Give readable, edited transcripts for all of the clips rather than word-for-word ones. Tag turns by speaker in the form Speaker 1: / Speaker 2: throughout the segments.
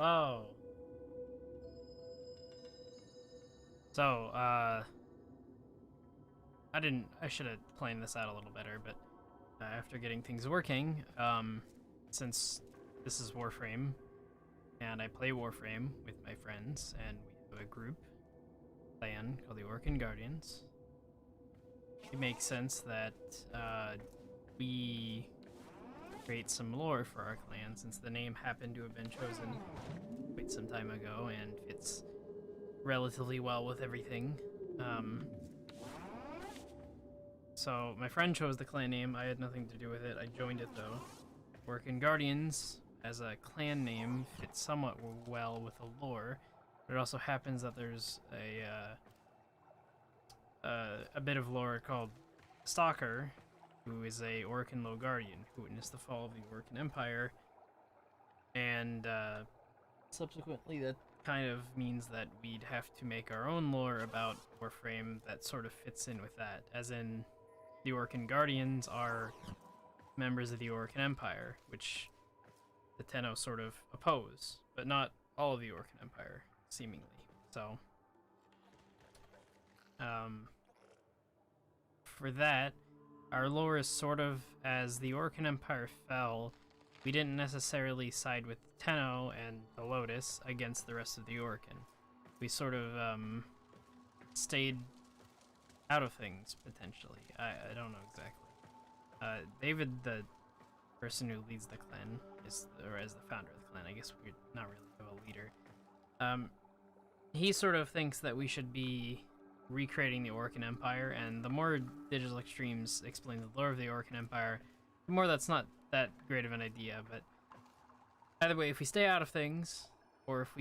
Speaker 1: Oh. So, I should have planned this out a little better, but after getting things working, since this is Warframe, and I play Warframe with my friends, and we have a group clan called the Orokin Guardians, it makes sense that we create some lore for our clan, since the name happened to have been chosen quite some time ago and fits relatively well with everything. So my friend chose the clan name. I had nothing to do with it. I joined it though. Orokin Guardians as a clan name fits somewhat well with the lore, but it also happens that there's a bit of lore called Stalker, who is a Orokin Low Guardian who witnessed the fall of the Orokin Empire, and subsequently that kind of means that we'd have to make our own lore about Warframe that sort of fits in with that, as in the Orokin Guardians are members of the Orokin Empire, which the Tenno sort of oppose, but not all of the Orokin Empire, seemingly. So, for that, our lore is sort of, as the Orokin Empire fell, we didn't necessarily side with the Tenno and the Lotus against the rest of the Orokin. We sort of stayed out of things, potentially. I don't know exactly. David, the person who leads the clan, is the founder of the clan. I guess we're not really have a leader. He sort of thinks that we should be recreating the Orokin Empire, and the more Digital Extremes explain the lore of the Orokin Empire, the more that's not that great of an idea. But either way, if we stay out of things, or if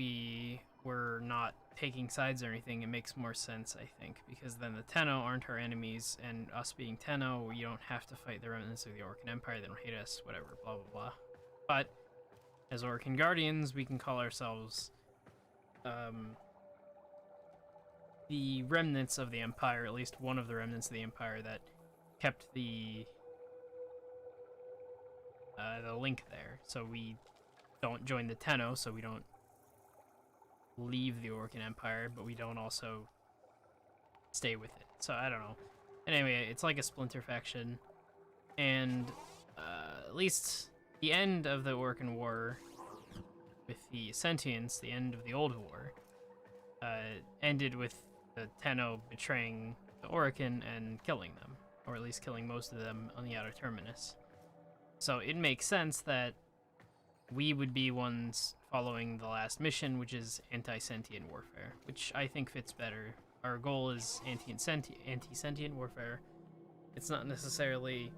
Speaker 1: we're not taking sides or anything, it makes more sense, I think, because then the Tenno aren't our enemies, and us being Tenno, you don't have to fight the remnants of the Orokin Empire, they don't hate us, whatever, blah blah blah. But as Orokin Guardians, we can call ourselves the remnants of the Empire, at least one of the remnants of the Empire that kept the link there. So we don't join the Tenno, so we don't leave the Orokin Empire, but we don't also stay with it. So I don't know. Anyway, it's like a splinter faction, and at least the end of the Orokin War with the Sentients, the end of the Old War, ended with the Tenno betraying the Orokin and killing them, or at least killing most of them on the Outer Terminus. So it makes sense that we would be ones following the last mission, which is anti-sentient warfare, which I think fits better. Our goal is anti-sentient warfare. It's not necessarily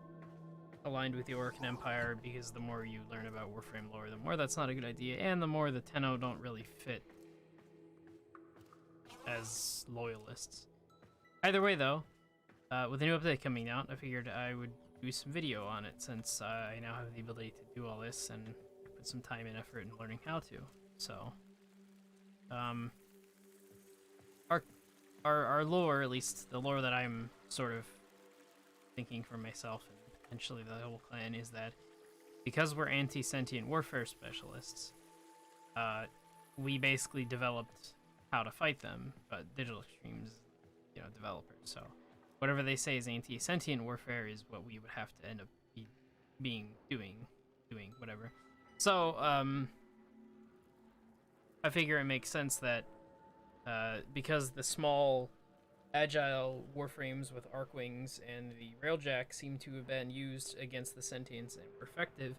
Speaker 1: aligned with the Orokin Empire, because the more you learn about Warframe lore, the more that's not a good idea, and the more the Tenno don't really fit as loyalists. Either way, though, with a new update coming out, I figured I would do some video on it, since I now have the ability to do all this and put some time and effort in learning how to. So, our lore, at least the lore that I'm sort of thinking for myself and potentially the whole clan, is that because we're anti-sentient warfare specialists, we basically developed how to fight them, but Digital Extremes, developers. So whatever they say is anti-sentient warfare is what we would have to end up doing whatever. So I figure it makes sense that because the small agile warframes with arc wings and the railjack seem to have been used against the sentients and were effective,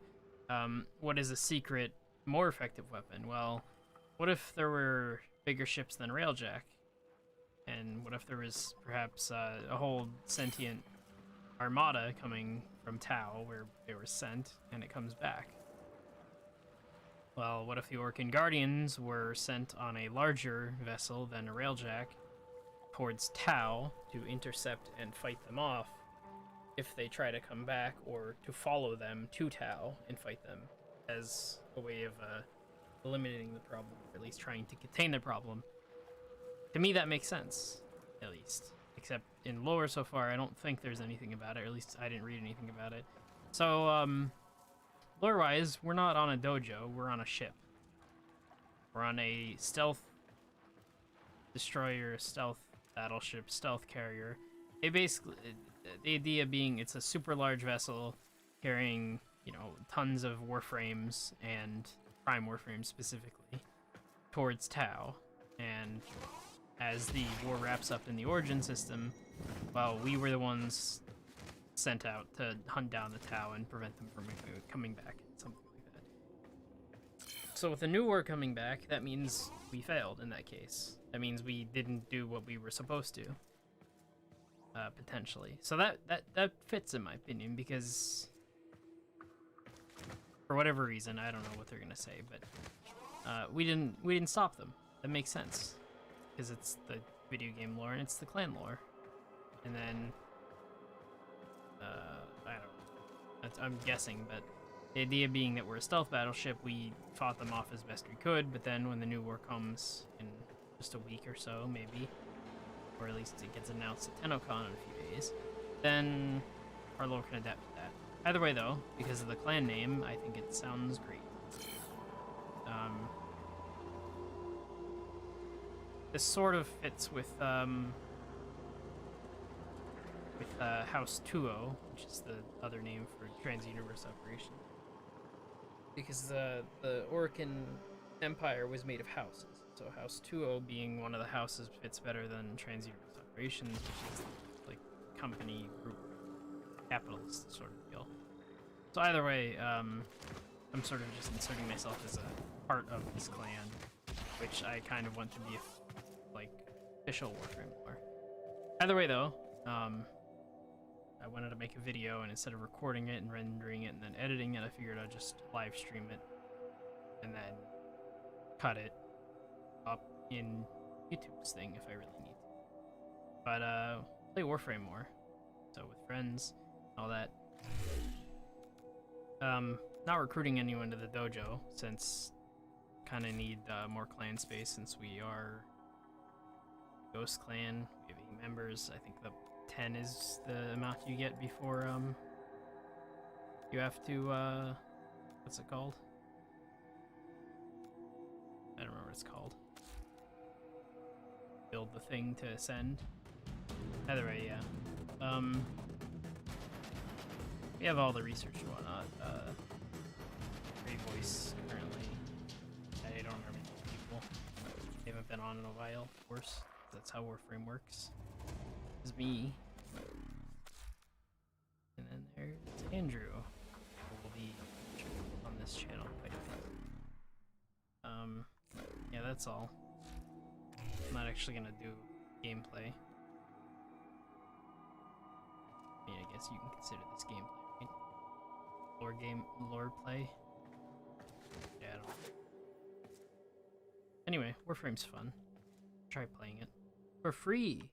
Speaker 1: what is a secret, more effective weapon? Well, what if there were bigger ships than railjack? And what if there was perhaps a whole sentient armada coming from Tau, where they were sent, and it comes back? Well, what if the Orokin Guardians were sent on a larger vessel than a railjack towards Tau to intercept and fight them off if they try to come back, or to follow them to Tau and fight them, as a way of eliminating the problem, or at least trying to contain the problem? To me, that makes sense, at least. Except in lore so far, I don't think there's anything about it, or at least I didn't read anything about it. So, lore-wise, we're not on a dojo, we're on a ship. We're on a stealth destroyer, stealth battleship, stealth carrier. It basically, the idea being it's a super large vessel carrying, you know, tons of warframes and prime warframes specifically towards Tau. And as the war wraps up in the Origin system, well, we were the ones sent out to hunt down the Tau and prevent them from coming back, something like that. So with the new war coming back, that means we failed in that case. That means we didn't do what we were supposed to, potentially. So that fits in my opinion, because for whatever reason, I don't know what they're gonna say, but we didn't stop them. That makes sense, because it's the video game lore and it's the clan lore. And then I don't know. I'm guessing, but the idea being that we're a stealth battleship, we fought them off as best we could, but then when the new war comes in just a week or so, maybe, or at least it gets announced at TennoCon in a few days, then our lore can adapt to that. Either way, though, because of the clan name, I think it sounds great. This sort of fits with House 2.0, which is the other name for Trans-Universe Operation. Because the Orokin Empire was made of houses. So House 2.0 being one of the houses fits better than Trans-Universe Operations, which is like company, group, capitalist sort of deal. So either way, I'm sort of just inserting myself as a part of this clan, which I kind of want to be like official Warframe lore. Either way though, I wanted to make a video, and instead of recording it and rendering it and then editing it, I figured I'd just live stream it and then cut it up in YouTube's thing if I really need to. But play Warframe more, so with friends, all that. Not recruiting anyone to the dojo, since kind of need more clan space, since we are Ghost Clan. We have 8 members. I think the 10 is the amount you get before you have to what's it called? I don't remember what it's called. Build the thing to ascend. Either way, yeah. We have all the research and whatnot. Great voice currently. I don't remember the people. They haven't been on in a while, of course. That's how Warframe works. Is me. And then there's Andrew, who will be on this channel quite a bit. Yeah, that's all. I'm not actually gonna do gameplay. I mean, I guess you can consider this gameplay, right? Lore play? Yeah, I don't know. Anyway, Warframe's fun. Try playing it. For free!